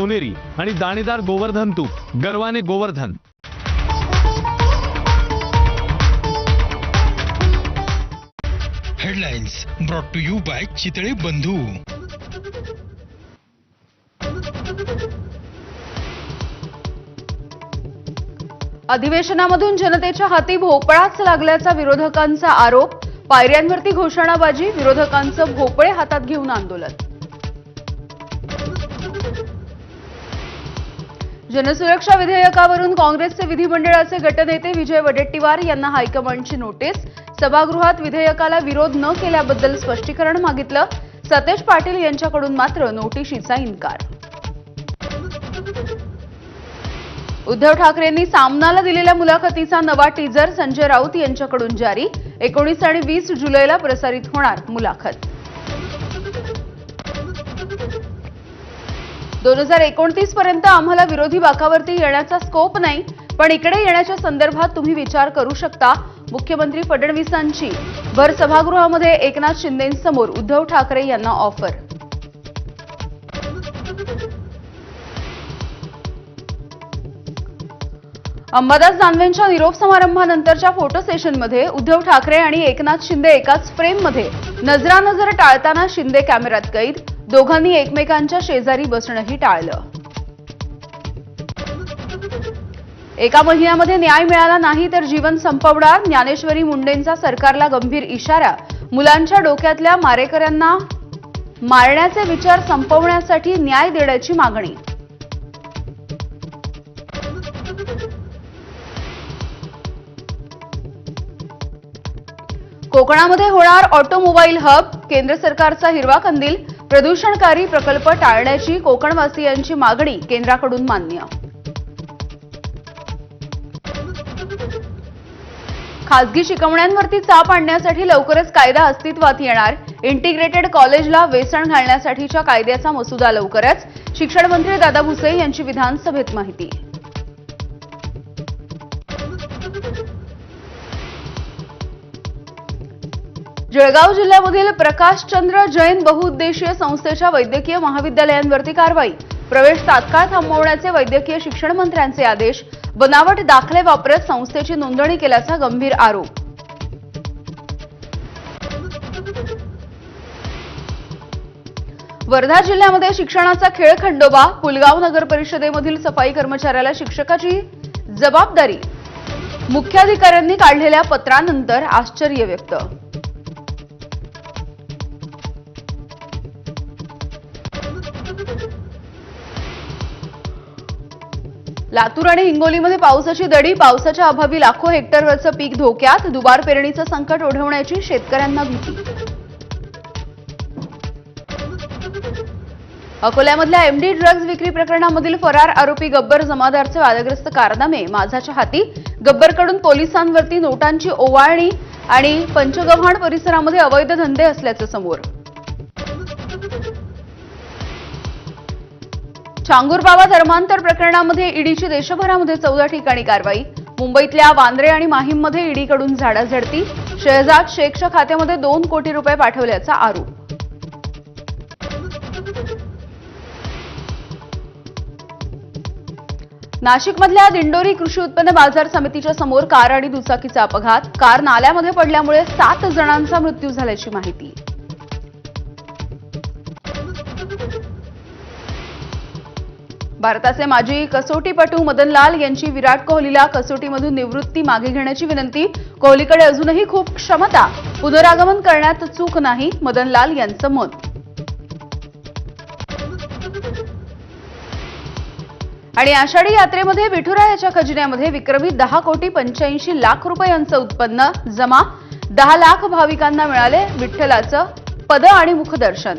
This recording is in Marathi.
सोनेरी आणि दाणेदार गोवर्धन तूप, गर्वाने Govardhan. Headlines brought to you by Chitale Bandhu. अधिवेशनामधून जनतेच्या हाती भोपळाच लागल्याचा विरोधकांचा आरोप। पायऱ्यांवरती घोषणाबाजी, विरोधकांचं भोपळे हातात घेऊन आंदोलन। जनसुरक्षा विधेयकावरून काँग्रेसचे विधिमंडळाचे गटनेते विजय वडेट्टीवार यांना हायकमांडची नोटीस। सभागृहात विधेयकाला विरोध न केल्याबद्दल स्पष्टीकरण मागितलं। सतेज पाटील यांच्याकडून मात्र नोटीशीचा इन्कार। उद्धव ठाकरेंनी सामनाला दिलेल्या मुलाखतीचा नवा टीजर संजय राऊत यांच्याकडून जारी। 19 आणि 20 जुलैला प्रसारित होणार मुलाखत। 2029 पर्यंत आम्हाला विरोधी बाकावरती येण्याचा स्कोप नाही, पण इकडे येण्याच्या संदर्भात तुम्ही विचार करू शकता। मुख्यमंत्री फडणवीसांची भर सभागृहामध्ये एकनाथ शिंदेंसमोर उद्धव ठाकरे यांना ऑफर। अंबादास दानवेंच्या निरोप समारंभानंतरच्या फोटो सेशनमध्ये उद्धव ठाकरे आणि एकनाथ शिंदे एकाच फ्रेममध्ये नजरानजर टाळताना शिंदे कॅमेऱ्यात कैद। दोघांनी एकमेकांच्या शेजारी बसणंही टाळलं। एका महिन्यामध्ये न्याय मिळाला नाही तर जीवन संपवणार, ज्ञानेश्वरी मुंडेंचा सरकारला गंभीर इशारा। मुलांच्या डोक्यातल्या मारेकऱ्यांना मारण्याचे विचार संपवण्यासाठी न्याय देण्याची मागणी। कोकणामध्ये होणार ऑटोमोबाईल हब, केंद्र सरकारचा हिरवा कंदील। प्रदूषणकारी प्रकल्प टाळण्याची कोकणवासियांची मागणी केंद्राकडून मान्य। खासगी शिकवण्यांवरती चाप आणण्यासाठी लवकरच कायदा अस्तित्वात येणार। इंटिग्रेटेड कॉलेजला वेसण घालण्यासाठीच्या कायद्याचा मसुदा लवकरच। शिक्षण मंत्री दादा भुसे यांची विधानसभेत माहिती। जळगाव जिल्ह्यामधील प्रकाशचंद्र जैन बहुउद्देशीय संस्थेच्या वैद्यकीय महाविद्यालयांवरती कारवाई। प्रवेश तात्काळ थांबवण्याचे वैद्यकीय शिक्षण मंत्र्यांचे आदेश। बनावट दाखले वापरत संस्थेची नोंदणी केल्याचा गंभीर आरोप। वर्धा जिल्ह्यामध्ये शिक्षणाचा खेळ खंडोबा। पुलगाव नगर परिषदेमधील सफाई कर्मचाऱ्याला शिक्षकाची जबाबदारी। मुख्याधिकाऱ्यांनी काढलेल्या पत्रानंतर आश्चर्य व्यक्त। लातूर आणि हिंगोलीमध्ये पावसाची दडी। पावसाच्या अभावी लाखो हेक्टरवरचं पीक धोक्यात। दुबार पेरणीचं संकट ओढवण्याची शेतकऱ्यांना भीती। अकोल्यामधल्या एमडी ड्रग्ज विक्री प्रकरणामधील फरार आरोपी गब्बर जमादारचे वादग्रस्त कारनामे माझाच्या हाती। गब्बरकडून पोलिसांवरती नोटांची ओवाळणी आणि पंचगव्हाण परिसरामध्ये अवैध धंदे असल्याचं समोर। चांगुरबाबा धर्मांतर प्रकरणामध्ये ईडीची देशभरामध्ये 14 ठिकाणी कारवाई। मुंबईतल्या वांद्रे आणि माहीममध्ये ईडीकडून झाडाझडती। शहजाद शेखच्या खात्यामध्ये 2 कोटी रुपये पाठवल्याचा आरोप। नाशिकमधल्या दिंडोरी कृषी उत्पन्न बाजार समितीच्या समोर कार आणि दुचाकीचा अपघात। कार नाल्यामध्ये पडल्यामुळे 7 जणांचा मृत्यू झाल्याची माहिती। भारताचे माजी कसोटीपटू मदनलाल यांची विराट कोहलीला कसोटीमधून निवृत्ती मागे घेण्याची विनंती। कोहलीकडे अजूनही खूप क्षमता, पुनरागमन करण्यात चूक नाही, मदनलाल यांचं मत। आणि आषाढी यात्रेमध्ये विठुरायाच्या खजिन्यामध्ये विक्रमी 10 कोटी 85 लाख रुपयांचं उत्पन्न जमा। 10 लाख भाविकांना मिळाले विठ्ठलाचं पद आणि मुखदर्शन।